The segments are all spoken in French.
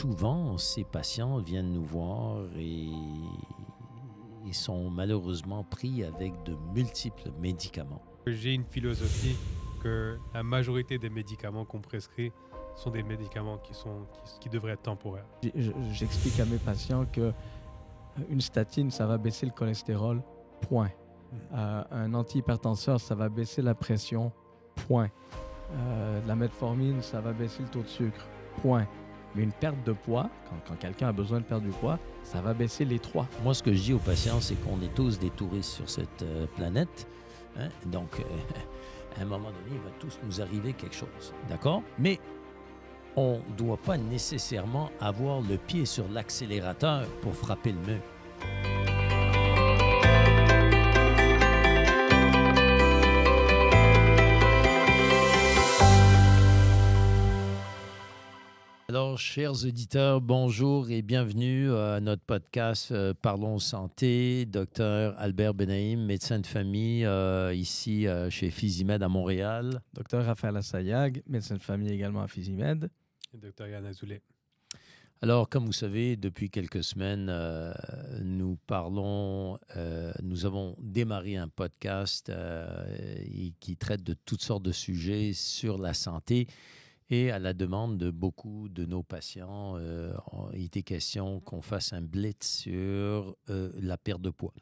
souvent, ces patients viennent nous voir et sont malheureusement pris avec de multiples médicaments. J'ai une philosophie que la majorité des médicaments qu'on prescrit sont des médicaments qui devraient être temporaires. J'explique à mes patients qu'une statine, ça va baisser le cholestérol, point. Un antihypertenseur, ça va baisser la pression, point. De la metformine, ça va baisser le taux de sucre, point. Mais une perte de poids, quand quelqu'un a besoin de perdre du poids, ça va baisser les trois. Moi, ce que je dis aux patients, c'est qu'on est tous des touristes sur cette planète. Hein? Donc, à un moment donné, il va tous nous arriver quelque chose. D'accord? Mais on ne doit pas nécessairement avoir le pied sur l'accélérateur pour frapper le mur. Alors, chers auditeurs, bonjour et bienvenue à notre podcast Parlons Santé. Dr Albert Benaïm, médecin de famille ici chez Physimed à Montréal. Dr Raphaël Assayag, médecin de famille également à Physimed. Et Dr Yann Azoulay. Alors, comme vous savez, depuis quelques semaines, nous avons démarré un podcast qui traite de toutes sortes de sujets sur la santé. Et à la demande de beaucoup de nos patients, il était question qu'on fasse un blitz sur la perte de poids.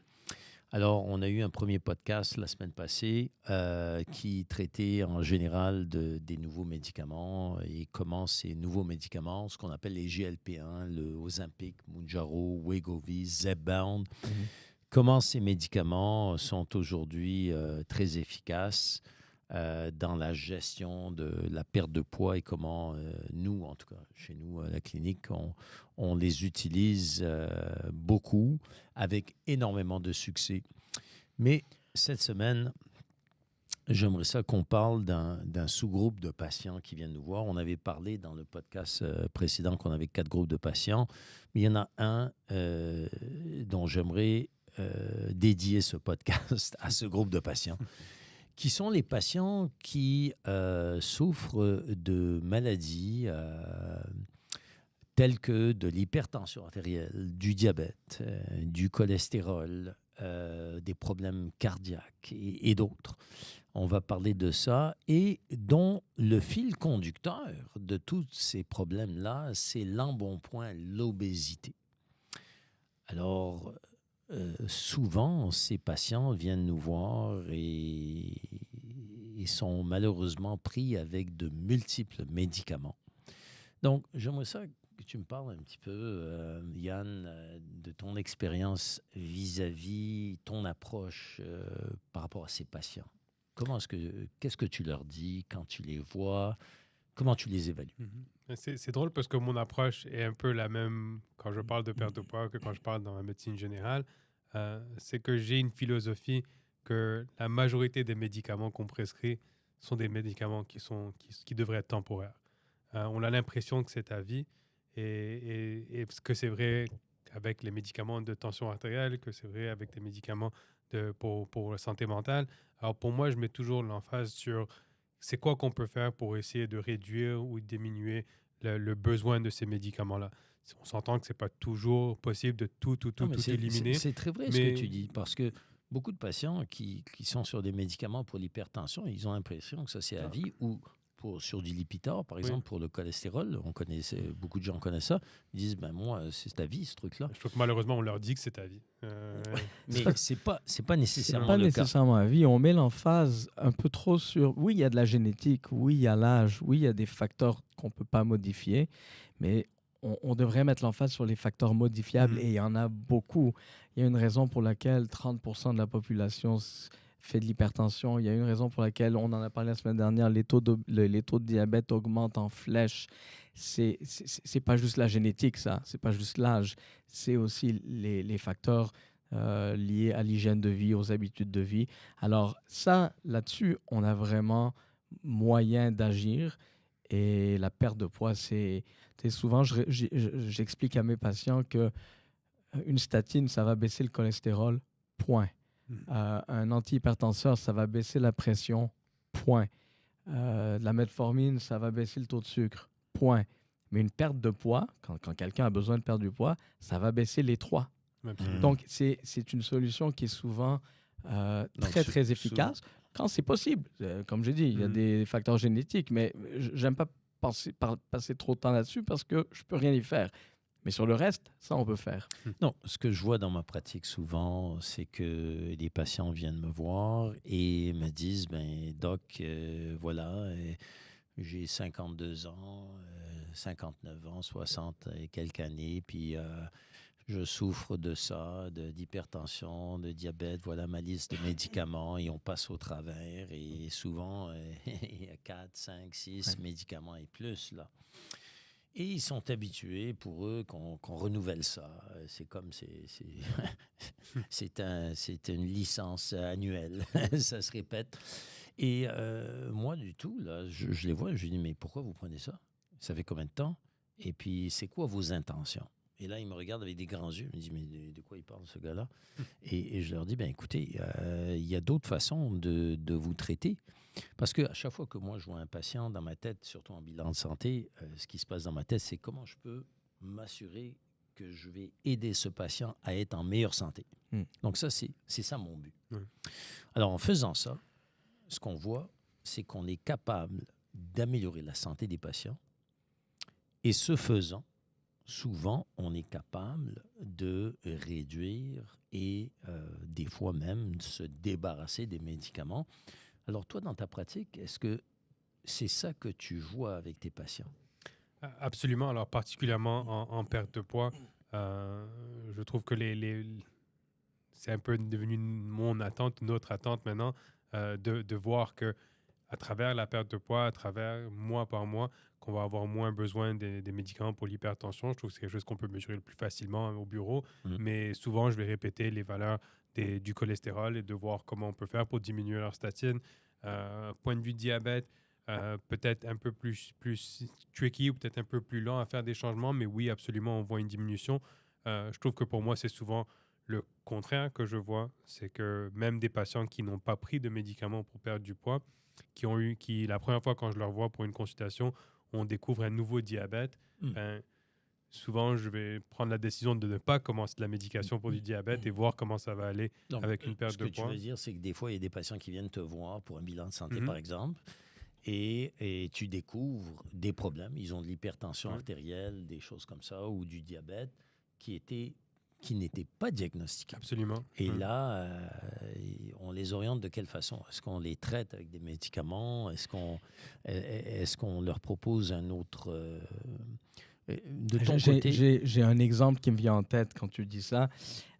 Alors, on a eu un premier podcast la semaine passée qui traitait en général des nouveaux médicaments et comment ces nouveaux médicaments, ce qu'on appelle les GLP-1, le Ozempic, Mounjaro, Wegovy, Zepbound, comment ces médicaments sont aujourd'hui très efficaces dans la gestion de la perte de poids et comment nous, en tout cas chez nous à la clinique, on les utilise beaucoup avec énormément de succès. Mais cette semaine, j'aimerais ça qu'on parle d'un sous-groupe de patients qui viennent nous voir. On avait parlé dans le podcast précédent qu'on avait 4 groupes de patients, mais il y en a un dont j'aimerais dédier ce podcast à ce groupe de patients. Qui sont les patients qui souffrent de maladies telles que de l'hypertension artérielle, du diabète, du cholestérol, des problèmes cardiaques et d'autres. On va parler de ça et dont le fil conducteur de tous ces problèmes-là, c'est l'embonpoint, l'obésité. Alors, souvent, ces patients viennent nous voir et sont malheureusement pris avec de multiples médicaments. Donc, j'aimerais ça que tu me parles un petit peu, Yann, de ton expérience vis-à-vis ton approche par rapport à ces patients. Qu'est-ce que tu leur dis quand tu les vois? Comment tu les évalues? C'est drôle parce que mon approche est un peu la même quand je parle de perte de poids que quand je parle dans la médecine générale. C'est que j'ai une philosophie que la majorité des médicaments qu'on prescrit sont des médicaments qui devraient être temporaires. On a l'impression que c'est à vie et que c'est vrai avec les médicaments de tension artérielle, que c'est vrai avec les médicaments pour la santé mentale. Alors pour moi, je mets toujours l'emphase sur c'est quoi qu'on peut faire pour essayer de réduire ou diminuer le besoin de ces médicaments-là. On s'entend que ce n'est pas toujours possible de tout éliminer. C'est très vrai ce que tu dis, parce que beaucoup de patients qui sont sur des médicaments pour l'hypertension, ils ont l'impression que ça c'est à vie, ou sur du Lipitor, par exemple, pour le cholestérol, beaucoup de gens connaissent ça, ils disent, moi, c'est à vie ce truc-là. Je trouve que malheureusement, on leur dit que c'est à vie. Mais c'est pas nécessairement pas le nécessairement à vie. On met l'emphase un peu trop sur, oui, il y a de la génétique, oui, il y a l'âge, oui, il y a des facteurs qu'on ne peut pas modifier, mais on devrait mettre l'emphase sur les facteurs modifiables et il y en a beaucoup. Il y a une raison pour laquelle 30% de la population fait de l'hypertension. Il y a une raison pour laquelle, on en a parlé la semaine dernière, les taux de diabète augmentent en flèche. C'est pas juste la génétique, ça. C'est pas juste l'âge. C'est aussi les facteurs liés à l'hygiène de vie, aux habitudes de vie. Alors ça, là-dessus, on a vraiment moyen d'agir. Et la perte de poids, c'est souvent, j'explique à mes patients qu'une statine, ça va baisser le cholestérol, point. Un antihypertenseur, ça va baisser la pression, point. De la metformine, ça va baisser le taux de sucre, point. Mais une perte de poids, quand quelqu'un a besoin de perdre du poids, ça va baisser les 3. Absolument. Donc, c'est une solution qui est souvent très efficace quand c'est possible. Comme j'ai dit, il y a des facteurs génétiques, mais j'aime pas passer trop de temps là-dessus parce que je peux rien y faire. Mais sur le reste, ça, on peut faire. Non, ce que je vois dans ma pratique souvent, c'est que les patients viennent me voir et me disent, ben doc, voilà, j'ai 52 ans, 59 ans, 60 et quelques années, puis je souffre de ça, d'hypertension, de diabète, voilà ma liste de médicaments et on passe au travers et souvent, il y a 4, 5, 6 médicaments et plus, là. Et ils sont habitués, pour eux, qu'on renouvelle ça. C'est comme, c'est une licence annuelle. Ça se répète. Et moi, du tout, là, je les vois, je dis, mais pourquoi vous prenez ça? Ça fait combien de temps? Et puis, c'est quoi vos intentions? Et là, ils me regardent avec des grands yeux. Ils me disent, mais de quoi il parle, ce gars-là? Et je leur dis, ben écoutez, il y a d'autres façons de vous traiter. Parce qu'à chaque fois que moi, je vois un patient dans ma tête, surtout en bilan de santé, ce qui se passe dans ma tête, c'est comment je peux m'assurer que je vais aider ce patient à être en meilleure santé. Donc ça, c'est ça mon but. Alors, en faisant ça, ce qu'on voit, c'est qu'on est capable d'améliorer la santé des patients. Et ce faisant, souvent, on est capable de réduire et des fois même de se débarrasser des médicaments. Alors, toi, dans ta pratique, est-ce que c'est ça que tu vois avec tes patients? Absolument. Alors, particulièrement en perte de poids, je trouve que c'est un peu devenu mon attente, notre attente maintenant, de voir que à travers la perte de poids, à travers mois par mois, qu'on va avoir moins besoin des médicaments pour l'hypertension. Je trouve que c'est quelque chose qu'on peut mesurer le plus facilement au bureau. Mais souvent, je vais répéter les valeurs du cholestérol et de voir comment on peut faire pour diminuer leur statine. Point de vue diabète, peut-être un peu plus tricky ou peut-être un peu plus lent à faire des changements, mais oui, absolument, on voit une diminution. Je trouve que pour moi, c'est souvent le contraire que je vois. C'est que même des patients qui n'ont pas pris de médicaments pour perdre du poids, qui la première fois quand je leur vois pour une consultation, on découvre un nouveau diabète, souvent, je vais prendre la décision de ne pas commencer de la médication pour du diabète et voir comment ça va aller. Donc, avec une perte de poids. Ce que tu veux dire, c'est que des fois, il y a des patients qui viennent te voir pour un bilan de santé, par exemple, et tu découvres des problèmes. Ils ont de l'hypertension artérielle, des choses comme ça, ou du diabète qui n'étaient pas diagnostiqués. Absolument. Et là, on les oriente de quelle façon? Est-ce qu'on les traite avec des médicaments? Est-ce qu'on leur propose un autre... de ton côté? J'ai un exemple qui me vient en tête quand tu dis ça.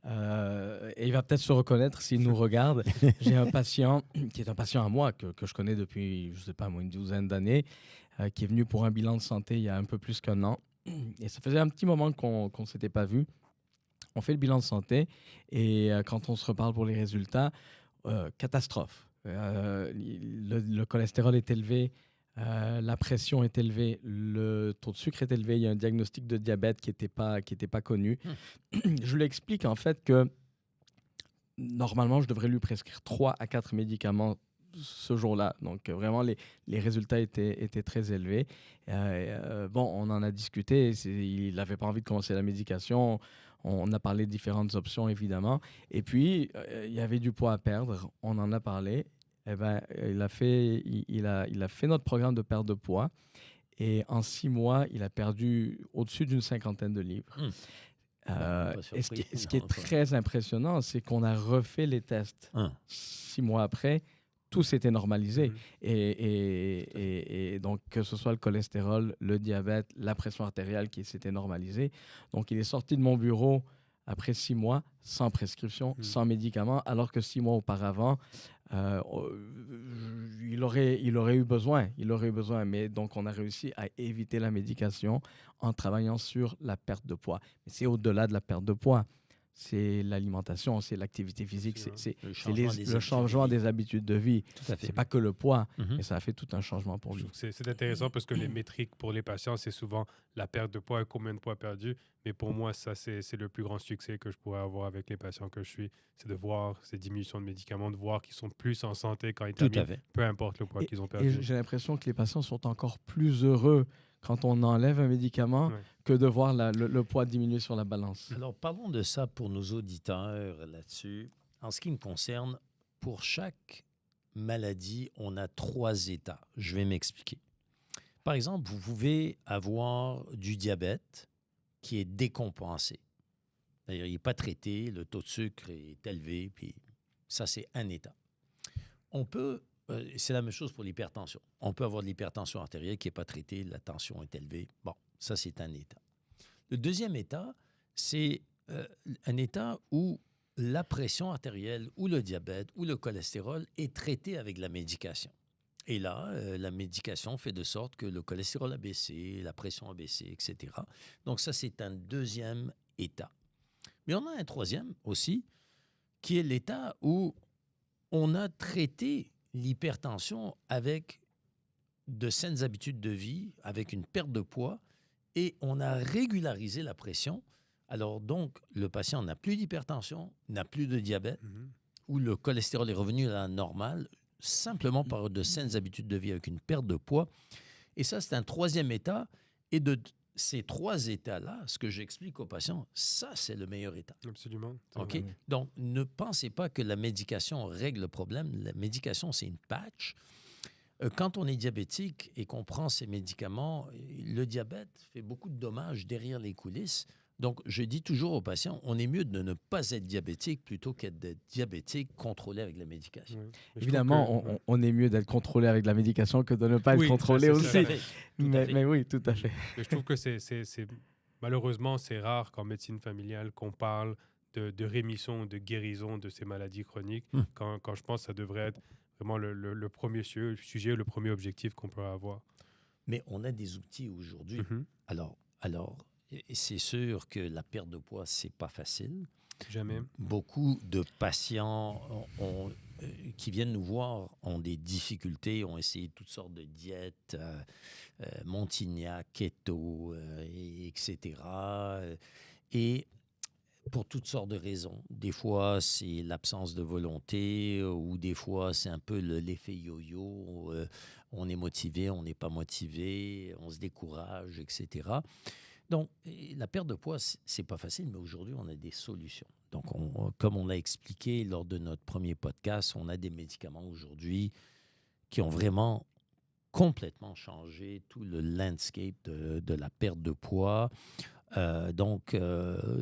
Et il va peut-être se reconnaître s'il nous regarde. J'ai un patient qui est un patient à moi que je connais depuis, je ne sais pas moi, une douzaine d'années, qui est venu pour un bilan de santé il y a un peu plus qu'1 an. Et ça faisait un petit moment qu'on ne s'était pas vu. On fait le bilan de santé et quand on se reparle pour les résultats, catastrophe. Le cholestérol est élevé, la pression est élevée, le taux de sucre est élevé, il y a un diagnostic de diabète qui n'était pas connu. Je lui explique en fait que normalement, je devrais lui prescrire 3 à 4 médicaments ce jour-là. Donc, vraiment, les résultats étaient très élevés. Bon, on en a discuté. Il n'avait pas envie de commencer la médication. On a parlé de différentes options, évidemment. Et puis, il y avait du poids à perdre. On en a parlé. Eh ben, il a fait notre programme de perte de poids. Et en 6 mois, il a perdu au-dessus d'une 50aine de livres. Et ce qui est très impressionnant, c'est qu'on a refait les tests 6 mois après. Tout s'était normalisé. Et donc, que ce soit le cholestérol, le diabète, la pression artérielle qui s'était normalisée. Donc, il est sorti de mon bureau après 6 mois, sans prescription, sans médicaments, alors que 6 mois auparavant, il aurait eu besoin. Mais donc, on a réussi à éviter la médication en travaillant sur la perte de poids. Mais c'est au-delà de la perte de poids. C'est l'alimentation, c'est l'activité physique, c'est le changement des habitudes de vie. C'est pas que le poids, mais ça a fait tout un changement pour lui. C'est intéressant parce que les métriques pour les patients, c'est souvent la perte de poids et combien de poids perdu. Mais pour moi, ça, c'est le plus grand succès que je pourrais avoir avec les patients que je suis. C'est de voir ces diminutions de médicaments, de voir qu'ils sont plus en santé quand ils terminent, peu importe le poids qu'ils ont perdu. Et j'ai l'impression que les patients sont encore plus heureux quand on enlève un médicament Ouais. que de voir le poids diminuer sur la balance. Alors, parlons de ça pour nos auditeurs là-dessus. En ce qui me concerne, pour chaque maladie, on a 3 états. Je vais m'expliquer. Par exemple, vous pouvez avoir du diabète qui est décompensé. D'ailleurs, il n'est pas traité, le taux de sucre est élevé, puis ça, c'est un état. On peut, c'est la même chose pour l'hypertension. On peut avoir de l'hypertension artérielle qui n'est pas traitée, la tension est élevée. Bon, ça, c'est un état. Le deuxième état, c'est un état où la pression artérielle ou le diabète ou le cholestérol est traité avec la médication. Et là, la médication fait de sorte que le cholestérol a baissé, la pression a baissé, etc. Donc ça, c'est un deuxième état. Mais on a un troisième aussi, qui est l'état où on a traité l'hypertension avec de saines habitudes de vie, avec une perte de poids, et on a régularisé la pression. Alors donc, le patient n'a plus d'hypertension, n'a plus de diabète, ou le cholestérol est revenu à la normale, simplement par de saines habitudes de vie avec une perte de poids. Et ça, c'est un troisième état. Et de ces 3 états-là, ce que j'explique aux patients, ça, c'est le meilleur état. Absolument. OK? Donc, ne pensez pas que la médication règle le problème. La médication, c'est une patch. Quand on est diabétique et qu'on prend ces médicaments, le diabète fait beaucoup de dommages derrière les coulisses. Donc, je dis toujours aux patients, on est mieux de ne pas être diabétique plutôt qu'être diabétique contrôlé avec la médication. Ouais. Évidemment, on est mieux d'être contrôlé avec la médication que de ne pas être Oui, contrôlé ça, aussi. c'est Tout à fait. Mais oui, tout à fait. Mais je trouve que malheureusement, c'est rare qu'en médecine familiale qu'on parle de rémission, de guérison de ces maladies chroniques. Quand je pense que ça devrait être vraiment le premier sujet, le premier objectif qu'on peut avoir. Mais on a des outils aujourd'hui. Alors, c'est sûr que la perte de poids, c'est pas facile. Jamais. Beaucoup de patients qui viennent nous voir ont des difficultés, ont essayé toutes sortes de diètes, Montignac, keto, etc. Et pour toutes sortes de raisons. Des fois, c'est l'absence de volonté ou des fois, c'est un peu l'effet yo-yo. On est motivé, on n'est pas motivé, on se décourage, etc. Donc, la perte de poids, c'est pas facile, mais aujourd'hui, on a des solutions. Donc, comme on l'a expliqué lors de notre premier podcast, on a des médicaments aujourd'hui qui ont vraiment complètement changé tout le landscape de la perte de poids. Donc,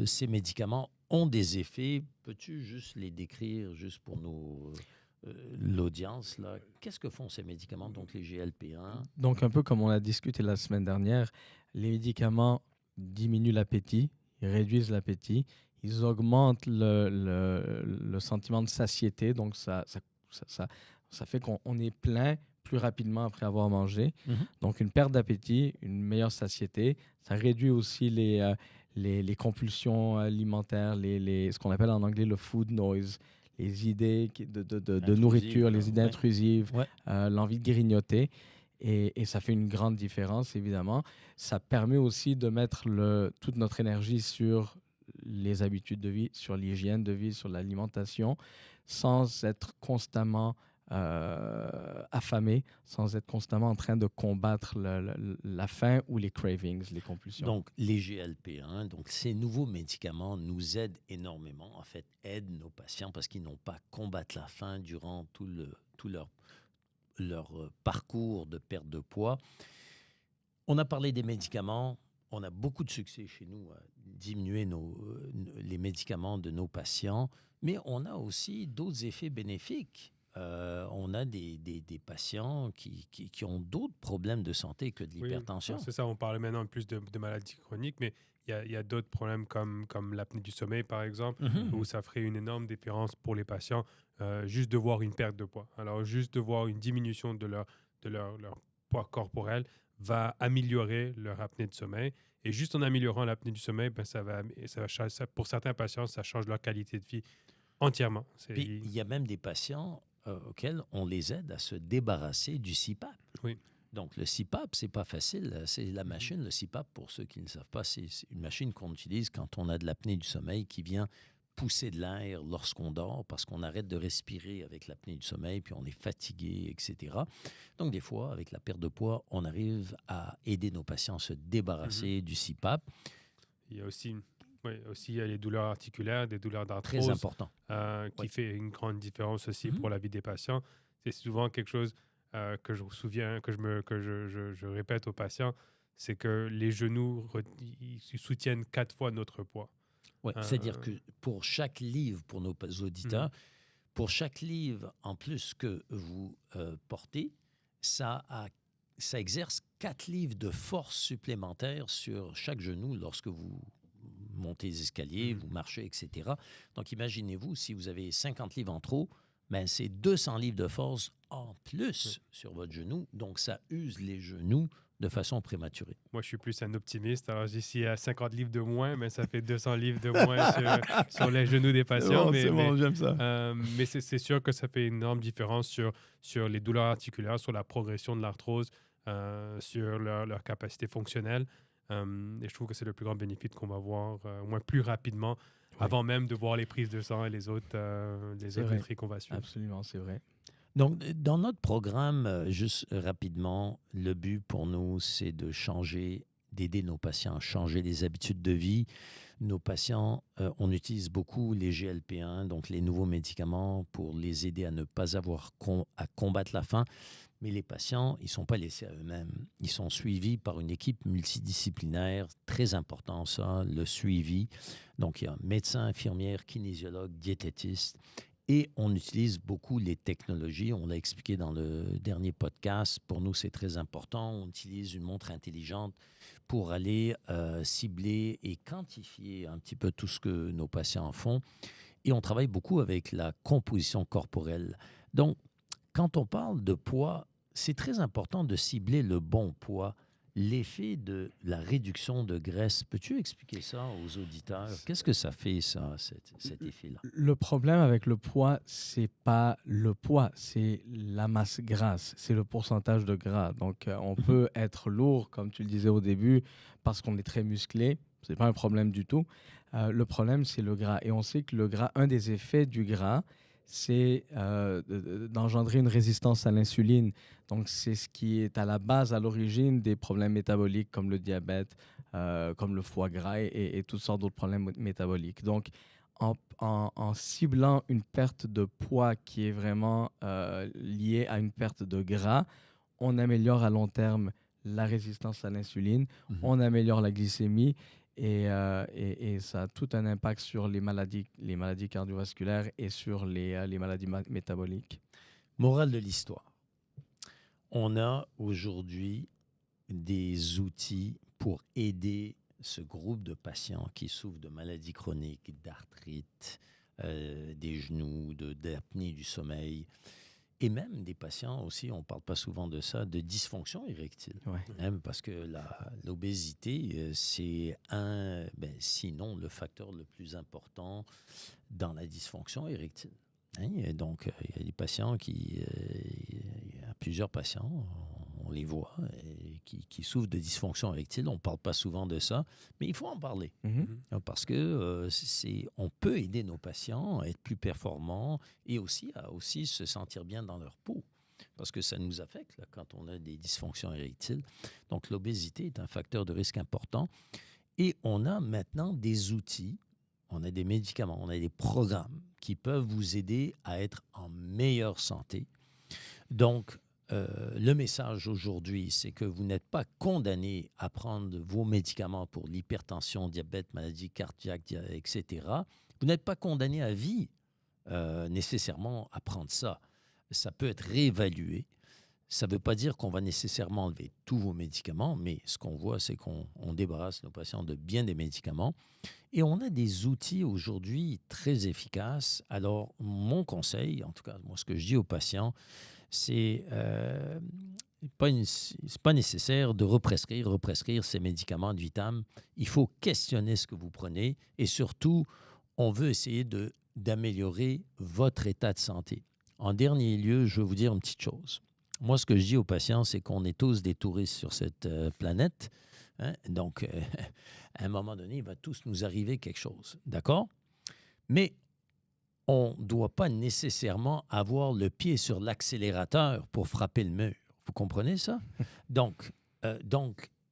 ces médicaments ont des effets. Peux-tu juste les décrire, juste pour l'audience, là? Qu'est-ce que font ces médicaments, donc les GLP-1? Donc, un peu comme on a discuté la semaine dernière, les médicaments diminuent l'appétit, ils réduisent l'appétit, ils augmentent le sentiment de satiété. Donc, ça fait qu'on est plein plus rapidement après avoir mangé. Donc, une perte d'appétit, une meilleure satiété. Ça réduit aussi les compulsions alimentaires, ce qu'on appelle en anglais le food noise, les idées de nourriture, les idées intrusives, l'envie de grignoter. Et ça fait une grande différence, évidemment. Ça permet aussi de mettre toute notre énergie sur les habitudes de vie, sur l'hygiène de vie, sur l'alimentation, sans être constamment affamé, sans être constamment en train de combattre la faim ou les cravings, les compulsions. Donc, les GLP-1, donc ces nouveaux médicaments nous aident énormément, en fait, aident nos patients parce qu'ils n'ont pas à combattre la faim durant tout leur parcours de perte de poids. On a parlé des médicaments. On a beaucoup de succès chez nous à diminuer les médicaments de nos patients, mais on a aussi d'autres effets bénéfiques. On a des patients qui ont d'autres problèmes de santé que de l'hypertension. Oui, c'est ça, on parle maintenant plus de maladies chroniques, mais il y a d'autres problèmes comme l'apnée du sommeil, par exemple, où ça ferait une énorme différence pour les patients, juste de voir une perte de poids. Alors, juste de voir une diminution de leur poids corporel va améliorer leur apnée de sommeil. Et juste en améliorant l'apnée du sommeil, pour certains patients, ça change leur qualité de vie entièrement. Puis, il y a même des patients auxquels on les aide à se débarrasser du CPAP. Oui. Donc, le CPAP, c'est pas facile. C'est la machine, le CPAP, pour ceux qui ne savent pas, c'est une machine qu'on utilise quand on a de l'apnée du sommeil qui vient pousser de l'air lorsqu'on dort parce qu'on arrête de respirer avec l'apnée du sommeil, puis on est fatigué, etc. Donc, des fois, avec la perte de poids, on arrive à aider nos patients à se débarrasser du CPAP. Il y a aussi, il y a les douleurs articulaires, des douleurs Très d'arthrose important. qui fait une grande différence aussi pour la vie des patients. C'est souvent quelque chose que je me souviens, que je répète aux patients, c'est que les genoux ils soutiennent 4 fois notre poids. Ouais, c'est-à-dire que pour chaque livre, pour nos auditeurs, pour chaque livre en plus que vous portez, ça exerce 4 livres de force supplémentaire sur chaque genou lorsque vous montez les escaliers, vous marchez, etc. Donc, imaginez-vous, si vous avez 50 livres en trop, ben, c'est 200 livres de force en plus sur votre genou. Donc, ça use les genoux de façon prématurée. Moi, je suis plus un optimiste. Alors, s'il y a 50 livres de moins, mais ça fait 200 livres de moins sur les genoux des patients. C'est bon, j'aime ça. Mais c'est sûr que ça fait une énorme différence sur les douleurs articulaires, sur la progression de l'arthrose, sur leur capacité fonctionnelle. Et je trouve que c'est le plus grand bénéfice qu'on va voir, au moins plus rapidement, avant même de voir les prises de sang et les autres métriques qu'on va suivre. Absolument, c'est vrai. Donc, dans notre programme, juste rapidement, le but pour nous, c'est de d'aider nos patients à changer les habitudes de vie. Nos patients, on utilise beaucoup les GLP-1, donc les nouveaux médicaments, pour les aider à ne pas avoir à combattre la faim. Mais les patients, ils ne sont pas laissés à eux-mêmes. Ils sont suivis par une équipe multidisciplinaire, très important ça, le suivi. Donc, il y a médecin, infirmière, kinésiologue, diététiste. Et on utilise beaucoup les technologies. On l'a expliqué dans le dernier podcast. Pour nous, c'est très important. On utilise une montre intelligente pour aller cibler et quantifier un petit peu tout ce que nos patients font. Et on travaille beaucoup avec la composition corporelle. Donc, quand on parle de poids, c'est très important de cibler le bon poids. L'effet de la réduction de graisse, peux-tu expliquer ça aux auditeurs? Qu'est-ce que ça fait, ça, cet effet-là? Le problème avec le poids, c'est pas le poids, c'est la masse grasse, c'est le pourcentage de gras. Donc, on peut être lourd, comme tu le disais au début, parce qu'on est très musclé. C'est pas un problème du tout. Le problème, c'est le gras. Et on sait que le gras, un des effets du gras, c'est d'engendrer une résistance à l'insuline. Donc, c'est ce qui est à la base, à l'origine des problèmes métaboliques comme le diabète, comme le foie gras et toutes sortes d'autres problèmes métaboliques. Donc, en ciblant une perte de poids qui est vraiment liée à une perte de gras, on améliore à long terme la résistance à l'insuline, on améliore la glycémie. Et ça a tout un impact sur les maladies cardiovasculaires et sur les maladies métaboliques. Morale de l'histoire. On a aujourd'hui des outils pour aider ce groupe de patients qui souffrent de maladies chroniques, d'arthrite, des genoux, d'apnée du sommeil. Et même des patients aussi, on ne parle pas souvent de ça, de dysfonction érectile. Ouais. Parce que l'obésité, c'est sinon le facteur le plus important dans la dysfonction érectile. Et donc, il y a des patients il y a plusieurs patients, on les voit, qui souffrent de dysfonction érectile. On ne parle pas souvent de ça, mais il faut en parler. Parce que on peut aider nos patients à être plus performants et aussi à se sentir bien dans leur peau. Parce que ça nous affecte là, quand on a des dysfonctions érectiles. Donc, l'obésité est un facteur de risque important. Et on a maintenant des outils, on a des médicaments, on a des programmes qui peuvent vous aider à être en meilleure santé. Donc, le message aujourd'hui, c'est que vous n'êtes pas condamné à prendre vos médicaments pour l'hypertension, diabète, maladie cardiaque, etc. Vous n'êtes pas condamné à vie nécessairement à prendre ça. Ça peut être réévalué. Ça ne veut pas dire qu'on va nécessairement enlever tous vos médicaments, mais ce qu'on voit, c'est qu'on débarrasse nos patients de bien des médicaments. Et on a des outils aujourd'hui très efficaces. Alors, mon conseil, en tout cas, moi, ce que je dis aux patients, c'est pas nécessaire de represcrire ces médicaments de vitam. Il faut questionner ce que vous prenez et surtout, on veut essayer d'améliorer votre état de santé. En dernier lieu, je veux vous dire une petite chose. Moi, ce que je dis aux patients, c'est qu'on est tous des touristes sur cette planète. Donc, à un moment donné, il va tous nous arriver quelque chose. D'accord? Mais on ne doit pas nécessairement avoir le pied sur l'accélérateur pour frapper le mur. Vous comprenez ça? Donc,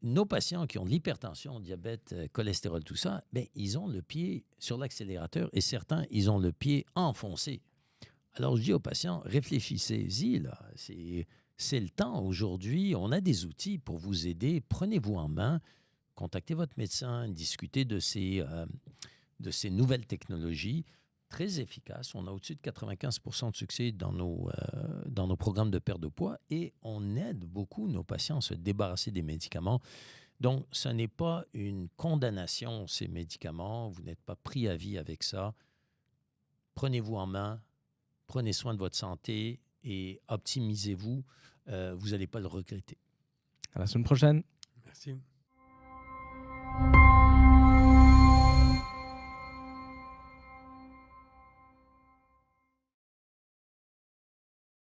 nos patients qui ont de l'hypertension, diabète, cholestérol, tout ça, bien, ils ont le pied sur l'accélérateur et certains, ils ont le pied enfoncé. Alors, je dis aux patients, réfléchissez-y, là. C'est le temps aujourd'hui. On a des outils pour vous aider. Prenez-vous en main. Contactez votre médecin. Discutez de ces nouvelles technologies très efficaces. On a au-dessus de 95% de succès dans nos programmes de perte de poids et on aide beaucoup nos patients à se débarrasser des médicaments. Donc, ce n'est pas une condamnation, ces médicaments. Vous n'êtes pas pris à vie avec ça. Prenez-vous en main. Prenez soin de votre santé et optimisez-vous. Vous n'allez pas le regretter. À la semaine prochaine. Merci.